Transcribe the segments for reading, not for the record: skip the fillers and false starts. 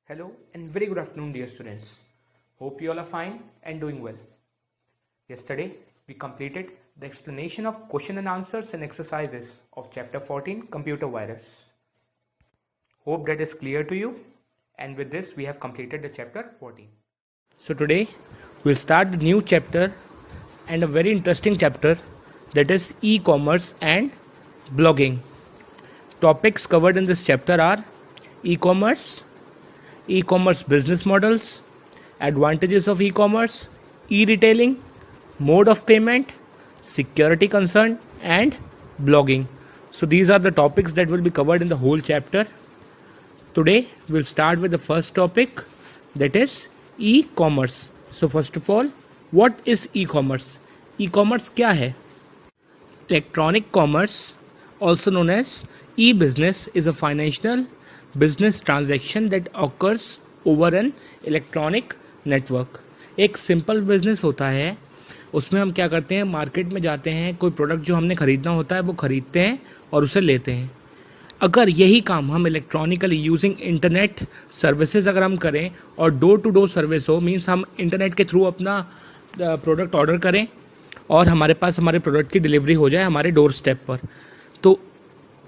Hello and very good afternoon, dear students. Hope you all are fine and doing well. Yesterday, we completed the explanation of question and answers and exercises of chapter 14, Computer Virus. Hope that is clear to you, and with this, we have completed the chapter 14. So today, we'll start the new chapter and a very interesting chapter, that is e-commerce and blogging. Topics covered in this chapter are e-commerce, e-commerce business models, advantages of e-commerce, e-retailing, mode of payment, security concern, and blogging. So these are the topics that will be covered in the whole chapter. Today we'll start with the first topic, that is e-commerce. So first of all, what is e-commerce? E-commerce क्या है? Electronic commerce, also known as e-business, is a financial business transaction that occurs over an electronic network. एक simple business होता है, उसमें हम क्या करते हैं, मार्केट में जाते हैं, कोई प्रोडक्ट जो हमने खरीदना होता है वो खरीदते हैं और उसे लेते हैं. अगर यही काम हम इलेक्ट्रॉनिकली यूजिंग इंटरनेट सर्विसेज अगर हम करें और डोर टू डोर सर्विस हो, मीन्स हम इंटरनेट के थ्रू अपना प्रोडक्ट ऑर्डर करें और हमारे पास हमारे प्रोडक्ट की डिलीवरी हो जाए हमारे डोर स्टेप पर, तो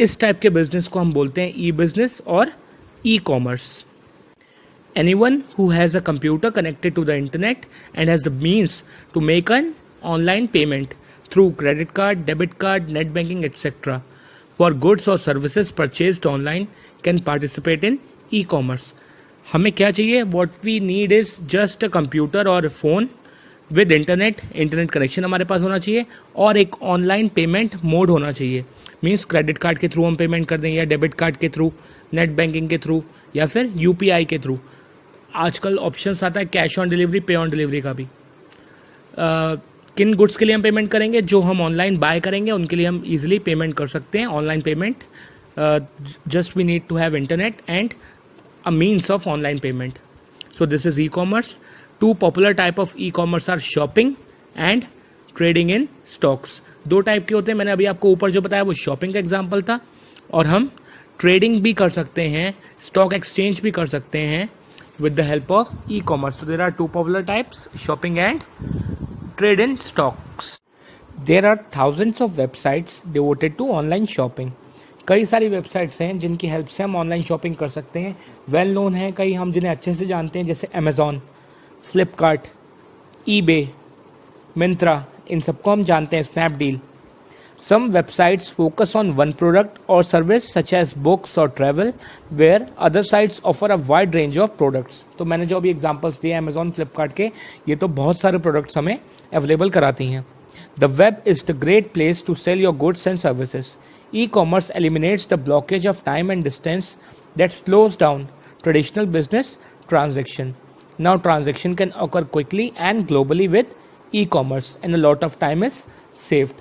इस टाइप के बिजनेस को हम बोलते हैं ई बिजनेस और e commerce. Anyone who has a computer connected to the internet and has the means to make an online payment through credit card, debit card, net banking, etc. for goods or services purchased online can participate in e-commerce. हमें क्या चाहिए? What we need is just a computer or a phone with internet connection हमारे पास होना चाहिए और एक online payment mode होना चाहिए. मीन्स क्रेडिट कार्ड के थ्रू हम पेमेंट कर दें या डेबिट कार्ड के थ्रू, नेट बैंकिंग के थ्रू या फिर यूपीआई के थ्रू. आजकल ऑप्शंस आता है कैश ऑन डिलीवरी, पे ऑन डिलीवरी का भी. किन गुड्स के लिए हम पेमेंट करेंगे? जो हम ऑनलाइन बाय करेंगे उनके लिए हम इजीली पेमेंट कर सकते हैं online payment. Just we need to have internet and a means of online payment. So this is e commerce. Two popular type of e commerce are shopping and trading in stocks. दो type के होते हैं, मैंने अभी आपको ऊपर जो बताया वो शॉपिंग का एग्जाम्पल था, और हम ट्रेडिंग भी कर सकते हैं, स्टॉक एक्सचेंज भी कर सकते हैं with the help of e-commerce. So there are two popular types, shopping and trade in stocks. There are thousands of websites devoted to online shopping. कई सारी वेबसाइट्स हैं जिनकी हेल्प से हम ऑनलाइन शॉपिंग कर सकते हैं. वेल नोन है कई, हम जिन्हें अच्छे से जानते हैं, जैसे अमेजॉन, फ्लिपकार्ट, ईबे, मिंत्रा, इन सबको हम जानते हैं, Snapdeal. Some websites focus on one product or service such as books or travel, where other sites offer a wide range of products. तो मैंने जो अभी एग्जांपल्स दिए अमेजॉन, फ्लिपकार्ट के, ये तो बहुत सारे प्रोडक्ट्स हमें अवेलेबल कराती हैं. The web is the great place to sell your goods and services. E-commerce eliminates the blockage of time and distance that slows down traditional business transaction. Now transaction can occur quickly and globally with e-commerce and a lot of time is saved.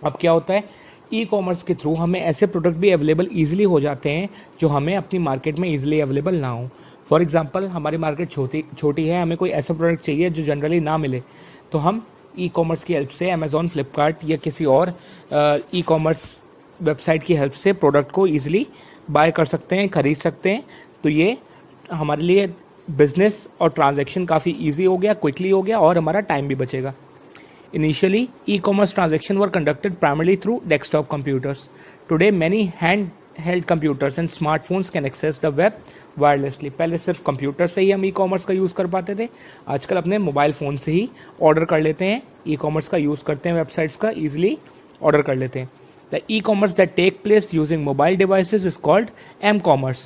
अब क्या होता है, e commerce के through हमें ऐसे product भी available easily हो जाते हैं जो हमें अपनी मार्केट में ईजिली अवेलेबल ना हो. फॉर एग्जांपल, हमारी मार्केट छोटी है, हमें कोई ऐसा प्रोडक्ट चाहिए जो जनरली ना मिले, तो हम ई कॉमर्स की हेल्प से अमेजॉन, फ्लिपकार्ट या किसी और ई कॉमर्स वेबसाइट की हेल्प से प्रोडक्ट को ईजिली बाय कर सकते हैं, खरीद सकते हैं. तो ये हमारे लिए बिजनेस और ट्रांजेक्शन काफ़ी ईजी हो गया, क्विकली हो गया, और हमारा टाइम भी बचेगा. Initially, e-commerce transactions were conducted primarily through desktop computers. Today, many handheld computers and smartphones can access the web wirelessly. पहले सिर्फ कंप्यूटर से ही हम e-commerce का यूज़ कर पाते थे, आजकल अपने मोबाइल फ़ोन से ही ऑर्डर कर लेते हैं, e-commerce का यूज़ करते हैं, वेबसाइट्स का ईजिली ऑर्डर कर लेते हैं. The e-commerce that take place using mobile devices is called m-commerce.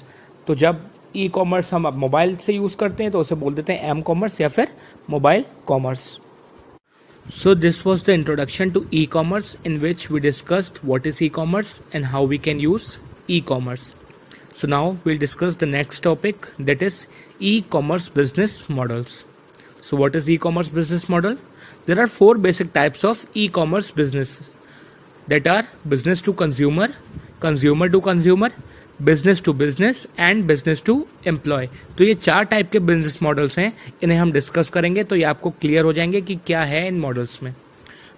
तो जब e-commerce हम अब मोबाइल से यूज़ करते हैं तो उसे बोल देते हैं m-commerce या फिर mobile commerce. So this was the introduction to e-commerce, in which we discussed what is e-commerce and how we can use e-commerce. So now we'll discuss the next topic, that is e-commerce business models. So what is e-commerce business model? There are four basic types of e-commerce businesses, that are business to consumer, consumer to consumer, business to business and business to employ. तो ये चार type के business models हैं, इन्हें हम discuss करेंगे तो ये आपको क्लियर हो जाएंगे कि क्या है इन मॉडल्स में.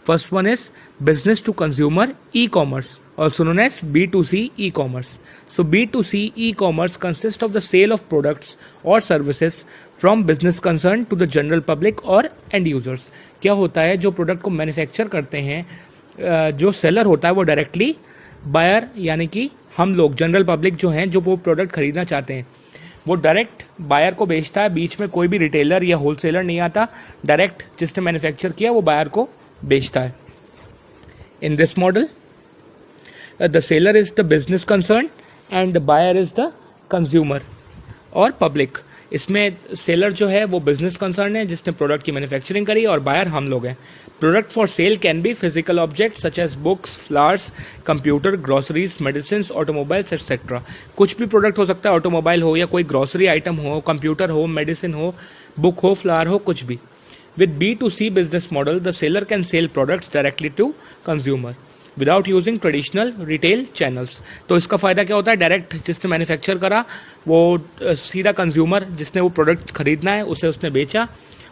First one is business to consumer e commerce. also known as B2C e-commerce. So B2C e-commerce consists of the sale of products or services from business concern to the general public और end users. क्या होता है, जो product को manufacture करते हैं, जो seller होता है वो डायरेक्टली बायर यानी कि हम लोग जनरल पब्लिक जो हैं, जो वो प्रोडक्ट खरीदना चाहते हैं, वो डायरेक्ट बायर को बेचता है. बीच में कोई भी रिटेलर या होलसेलर नहीं आता, डायरेक्ट जिसने मैन्युफैक्चर किया वो बायर को बेचता है. In this model the seller is the business concern and the buyer is the consumer और पब्लिक. इसमें सेलर जो है वो बिजनेस कंसर्न है जिसने प्रोडक्ट की मैन्युफैक्चरिंग करी, और बायर हम लोग हैं. Product for sale can be physical object such as books, flowers, computer, groceries, medicine, automobiles etcetera. कुछ भी प्रोडक्ट हो सकता है, ऑटोमोबाइल हो या कोई ग्रोसरी आइटम हो, कंप्यूटर हो, मेडिसिन हो, बुक हो, फ्लावर हो, कुछ भी. With B2C business model the seller can sell products directly to consumer without using traditional retail channels. तो इसका फ़ायदा क्या होता है, डायरेक्ट जिसने मैन्युफैक्चर करा वो सीधा कंज्यूमर जिसने वो प्रोडक्ट खरीदना है उसे उसने बेचा,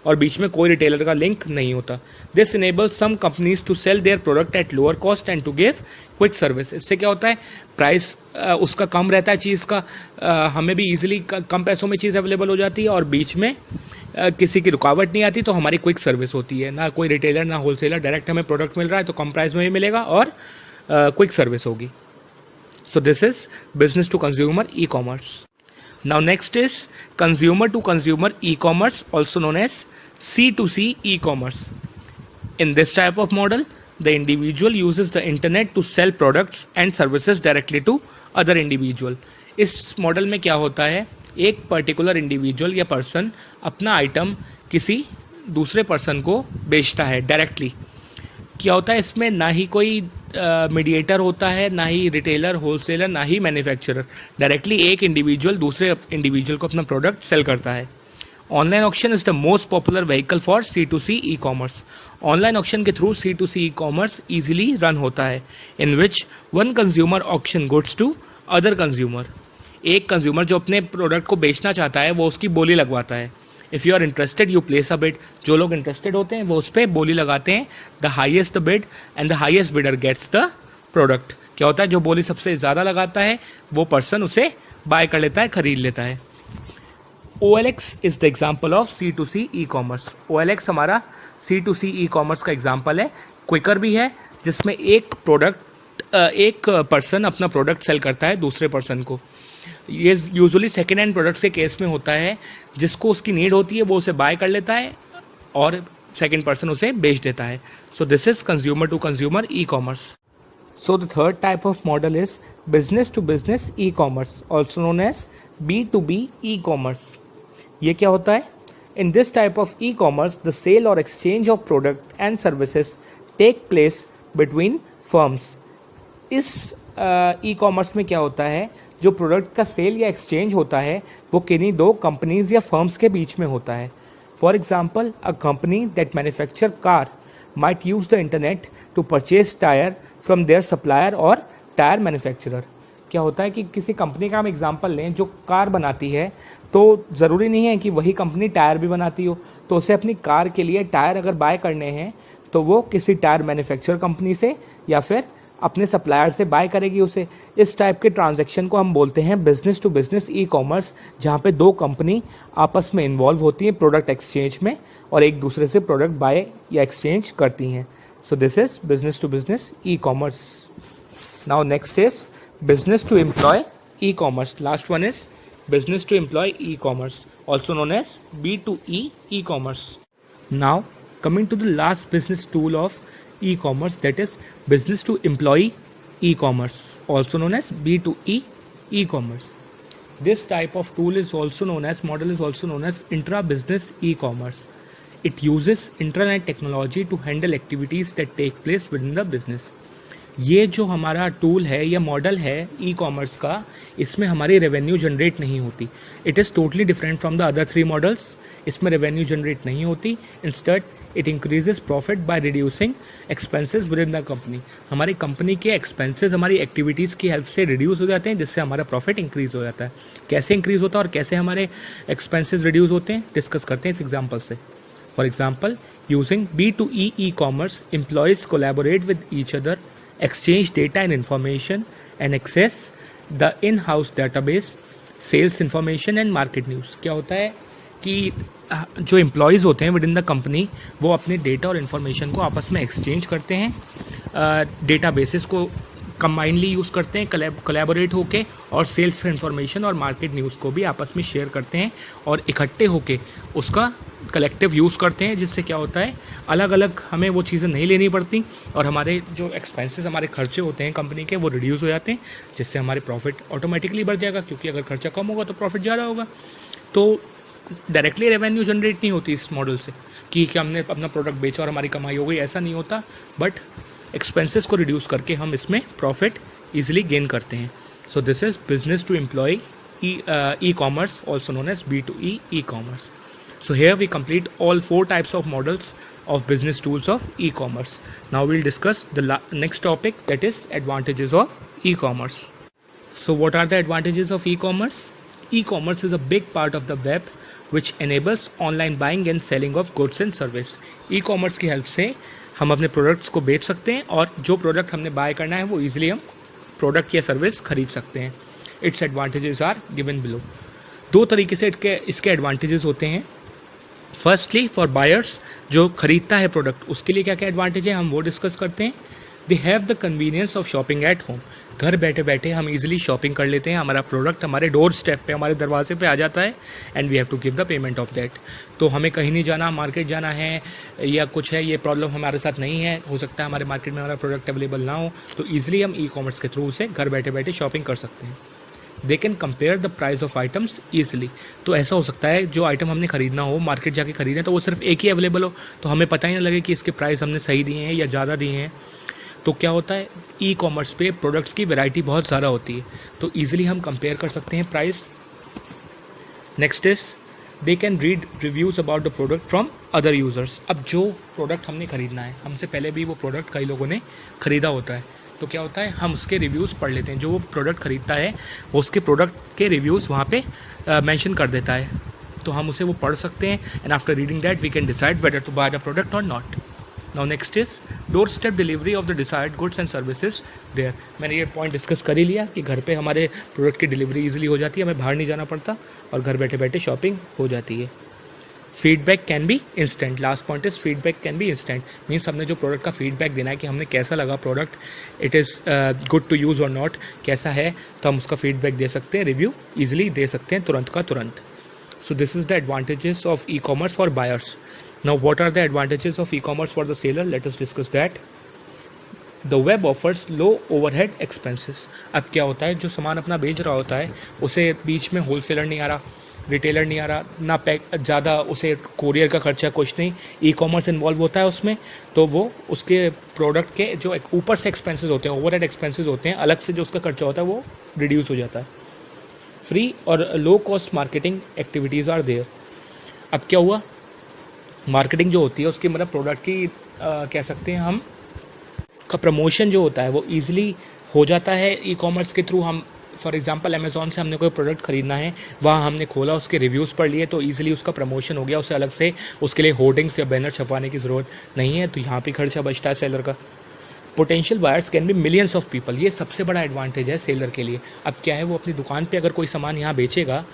और बीच में कोई रिटेलर का लिंक नहीं होता. This enables some companies to sell their product at lower cost and to give quick service. इससे क्या होता है, प्राइस उसका कम रहता है चीज़ का, हमें भी ईजिली कम पैसों में चीज़ अवेलेबल हो जाती है, और बीच में किसी की रुकावट नहीं आती, तो हमारी क्विक सर्विस होती है. ना कोई रिटेलर ना होलसेलर, डायरेक्ट हमें प्रोडक्ट मिल रहा है तो कम प्राइस में भी मिलेगा और क्विक सर्विस होगी. So this is business to consumer e commerce. Now next is consumer to consumer e commerce, also known as C2C e-commerce. In this type of model, the individual uses the internet to sell products and services directly to other individual. इस model में क्या होता है, एक particular individual या person अपना item किसी दूसरे पर्सन को बेचता है डायरेक्टली. क्या होता है, इसमें ना ही कोई मीडिएटर होता है, ना ही रिटेलर, होलसेलर, ना ही मैन्युफैक्चरर. डायरेक्टली एक इंडिविजुअल दूसरे इंडिविजुअल को अपना प्रोडक्ट सेल करता है. Online auction is the most popular vehicle for C2C e commerce. Online auction के through C2C e commerce easily run होता है, in which one consumer auction goods to other consumer. एक consumer जो अपने product को बेचना चाहता है वो उसकी बोली लगवाता है. If you are interested you place a bid. जो लोग इंटरेस्टेड होते हैं वो उस पर बोली लगाते हैं. The highest the bid and the highest bidder gets the product. क्या होता है, जो बोली सबसे ज़्यादा लगाता है वो पर्सन उसे बाय कर लेता है, खरीद लेता है. OLX is the example of C2C e commerce. OLX हमारा C2C ई कॉमर्स का एग्जाम्पल है. क्विकर भी है, जिसमें एक पर्सन अपना प्रोडक्ट सेल करता है दूसरे पर्सन को. ये यूजुअली सेकेंड हैंड प्रोडक्ट्स के केस में होता है. जिसको उसकी नीड होती है वो उसे बाय कर लेता है और सेकेंड पर्सन उसे बेच देता है. So this is consumer to consumer e commerce. So the third type of model is business to business e commerce, also known as B2B e commerce. ये क्या होता है, in this type of e commerce the sale और exchange of product and services take place between firms. इस e commerce में क्या होता है, जो प्रोडक्ट का सेल या एक्सचेंज होता है वो किन्हीं दो कंपनीज या फर्म्स के बीच में होता है. For example, a company that manufacture car might use the internet to purchase tyre from their supplier और टायर मैन्युफैक्चरर. क्या होता है कि किसी कंपनी का हम एग्जांपल लें जो कार बनाती है, तो ज़रूरी नहीं है कि वही कंपनी टायर भी बनाती हो. तो उसे अपनी कार के लिए टायर अगर बाय करने हैं तो वो किसी टायर मैन्युफैक्चर कंपनी से या फिर अपने सप्लायर से बाय करेगी उसे. इस टाइप के ट्रांजैक्शन को हम बोलते हैं business to business e commerce, जहाँ पे दो कंपनी आपस में इन्वॉल्व होती हैं प्रोडक्ट एक्सचेंज में और एक दूसरे से प्रोडक्ट बाय या एक्सचेंज करती हैं. So this is business to business e commerce. Now next is business to employ e-commerce. Last one is business to employ e-commerce, also known as B2E e-commerce. Now coming to the last business tool of e-commerce, that is business to employee e-commerce, also known as B2E e-commerce. This type of tool is also known as intra-business e-commerce. It uses intranet technology to handle activities that take place within the business. ये जो हमारा tool है या model है e commerce का, इसमें हमारी revenue generate नहीं होती. It is totally different from the other three models. इसमें रेवेन्यू जनरेट नहीं होती. Instead it increases profit by reducing expenses with in the company. हमारी कंपनी के एक्सपेंसेस हमारी एक्टिविटीज़ की हेल्प से रिड्यूस हो जाते हैं, जिससे हमारा प्रॉफिट इंक्रीज हो जाता है. कैसे इंक्रीज होता है और कैसे हमारे एक्सपेंसेस रिड्यूस होते हैं, डिस्कस करते हैं इस एग्जाम्पल से. For example, using B2E e commerce, employees collaborate with each other exchange data and information, and access the in-house database, sales information and market news. क्या होता है कि जो एम्प्लॉयज़ होते हैं विद इन द कंपनी वो अपने डेटा और इन्फॉर्मेशन को आपस में एक्सचेंज करते हैं, डेटा बेसिस को कंबाइनली यूज़ करते हैं कोलैबोरेट होके, और सेल्स इन्फॉर्मेशन और मार्केट न्यूज़ को भी आपस में शेयर करते हैं और इकट्ठे होके उसका कलेक्टिव यूज़ करते हैं, जिससे क्या होता है अलग अलग हमें वो चीज़ें नहीं लेनी पड़ती और हमारे जो एक्सपेंसेस हमारे खर्चे होते हैं कंपनी के वो रिड्यूस हो जाते हैं, जिससे हमारे प्रॉफिट ऑटोमेटिकली बढ़ जाएगा, क्योंकि अगर खर्चा कम होगा तो प्रॉफिट ज़्यादा होगा। तो डायरेक्टली रेवेन्यू जनरेट नहीं होती इस मॉडल से कि हमने अपना प्रोडक्ट बेचा और हमारी कमाई हो गई, ऐसा नहीं होता, बट एक्सपेंसेस को रिड्यूस करके हम इसमें प्रॉफिट ईजिली गेन करते हैं। So this is business to employ e commerce, also known as B2E e-commerce. So here we complete all 4 types of models of business tools of e-commerce. Now we'll discuss the next topic, that is advantages of e-commerce. So what are the advantages of e-commerce? E-commerce is a big part of the web which enables online buying and selling of goods and service. E-commerce की help से हम अपने products को बेच सकते हैं और जो प्रोडक्ट हमने बाय करना है वो ईजिली हम प्रोडक्ट या सर्विस खरीद सकते हैं। Its advantages are given below. 2 तरीके से इसके एडवांटेजेस होते हैं। फर्स्टली फॉर बायर्स, जो खरीदता है प्रोडक्ट उसके लिए क्या क्या एडवांटेज है हम वो डिस्कस करते हैं। They have the convenience of shopping at home. घर बैठे बैठे हम इजीली शॉपिंग कर लेते हैं, हमारा प्रोडक्ट हमारे डोर स्टेप पे, हमारे दरवाजे पे आ जाता है, and we have to give the payment of that. तो हमें कहीं नहीं जाना, मार्केट जाना है या कुछ है, ये प्रॉब्लम हमारे साथ नहीं है। हो सकता है हमारे मार्केट में हमारा प्रोडक्ट अवेलेबल ना हो, तो ईजिली हम ई कॉमर्स के थ्रू से घर बैठे बैठे शॉपिंग कर सकते हैं। They can compare the price of items easily. तो ऐसा हो सकता है जो आइटम हमने खरीदना हो, मार्केट जाके खरीदें तो वो सिर्फ एक ही अवेलेबल हो, तो हमें पता ही ना लगे कि इसके प्राइस हमने सही दिए हैं या ज़्यादा दिए हैं। तो क्या होता है ई कॉमर्स पे प्रोडक्ट्स की वैरायटी बहुत ज़्यादा होती है, तो ईजिली हम कंपेयर कर सकते हैं price. Next is they can read reviews about the product from other users. अब जो प्रोडक्ट हमने खरीदना है, हमसे पहले भी वो प्रोडक्ट कई लोगों ने खरीदा होता है, तो क्या होता है हम उसके रिव्यूज़ पढ़ लेते हैं। जो वो प्रोडक्ट खरीदता है वो उसके प्रोडक्ट के रिव्यूज़ वहाँ पे मेंशन कर देता है, तो हम उसे वो पढ़ सकते हैं, and after reading that we can decide whether to buy the product और not. Now next is door step delivery of the decide goods and services there. मैंने ये पॉइंट डिस्कस कर ही लिया कि घर पे हमारे प्रोडक्ट की डिलीवरी ईजिली हो जाती है, हमें बाहर नहीं जाना पड़ता और घर बैठे बैठे शॉपिंग हो जाती है। Feedback can be instant. Last point is feedback can be instant, means हमने जो प्रोडक्ट का फीडबैक देना है कि हमने कैसा लगा product, it is good to use और नॉट, कैसा है, तो हम उसका फीडबैक दे सकते हैं, रिव्यू ईजिली दे सकते हैं तुरंत का तुरंत। So this is the advantages of e commerce for buyers. Now what are the advantages of e commerce for the seller? Let us discuss that. The web offers low overhead expenses. अब क्या होता है जो सामान अपना बेच रहा होता है उसे बीच में होलसेलर नहीं आ रहा, रिटेलर नहीं आ रहा, ना पैक ज़्यादा उसे कोरियर का खर्चा कुछ नहीं, ई कॉमर्स इन्वॉल्व होता है उसमें, तो वो उसके प्रोडक्ट के जो ऊपर से एक्सपेंसेस होते हैं, ओवरहेड एक्सपेंसेस होते हैं, अलग से जो उसका खर्चा होता है वो रिड्यूस हो जाता है। फ्री और low cost marketing activities are there. अब क्या हुआ, मार्केटिंग जो होती है उसकी मतलब प्रोडक्ट की कह सकते हैं हम का प्रमोशन जो होता है वो ईजिली हो जाता है ई कॉमर्स के थ्रू। हम फॉर एग्जांपल अमेज़ॉन से हमने कोई प्रोडक्ट खरीदना है, वहाँ हमने खोला, उसके रिव्यूज़ पढ़ लिए, तो ईजिली उसका प्रमोशन हो गया, उसे अलग से उसके लिए होर्डिंग्स या बैनर छपवाने की ज़रूरत नहीं है, तो यहाँ पे खर्चा बचता है सेलर का। Potential buyers can be millions of people. ये सबसे बड़ा एडवांटेज है सेलर के लिए। अब क्या है, वो अपनी दुकान पे अगर कोई सामान यहाँ बेचेगा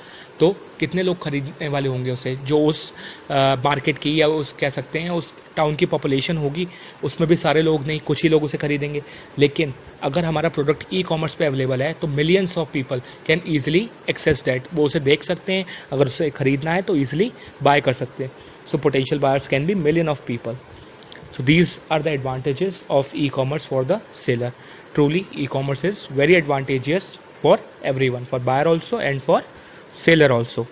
तो कितने लोग खरीदने वाले होंगे उसे, जो उस मार्केट की या उस कह सकते हैं उस टाउन की पॉपुलेशन होगी, उसमें भी सारे लोग नहीं, कुछ ही लोग उसे खरीदेंगे। लेकिन अगर हमारा प्रोडक्ट ई कॉमर्स पे अवेलेबल है तो millions of people can easily access that. वो उसे देख सकते हैं, अगर उसे खरीदना है तो ईजिली बाय कर सकते हैं। So potential buyers can be million of people. So these are the advantages of e-commerce for the seller. Truly, e-commerce is very advantageous for everyone, for buyer also and for seller also.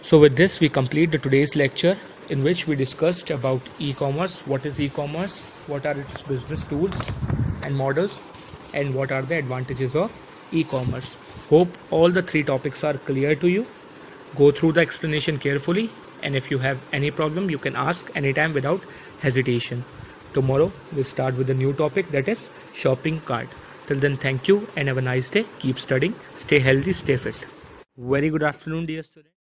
So with this, we complete the today's lecture in which we discussed about e-commerce. What is e-commerce? What are its business tools and models? And what are the advantages of e-commerce? Hope all the 3 topics are clear to you. Go through the explanation carefully. And if you have any problem, you can ask anytime without hesitation. Tomorrow we'll start with a new topic, that is shopping cart. Till then, thank you and have a nice day. Keep studying, stay healthy, stay fit. Very good afternoon, dear students.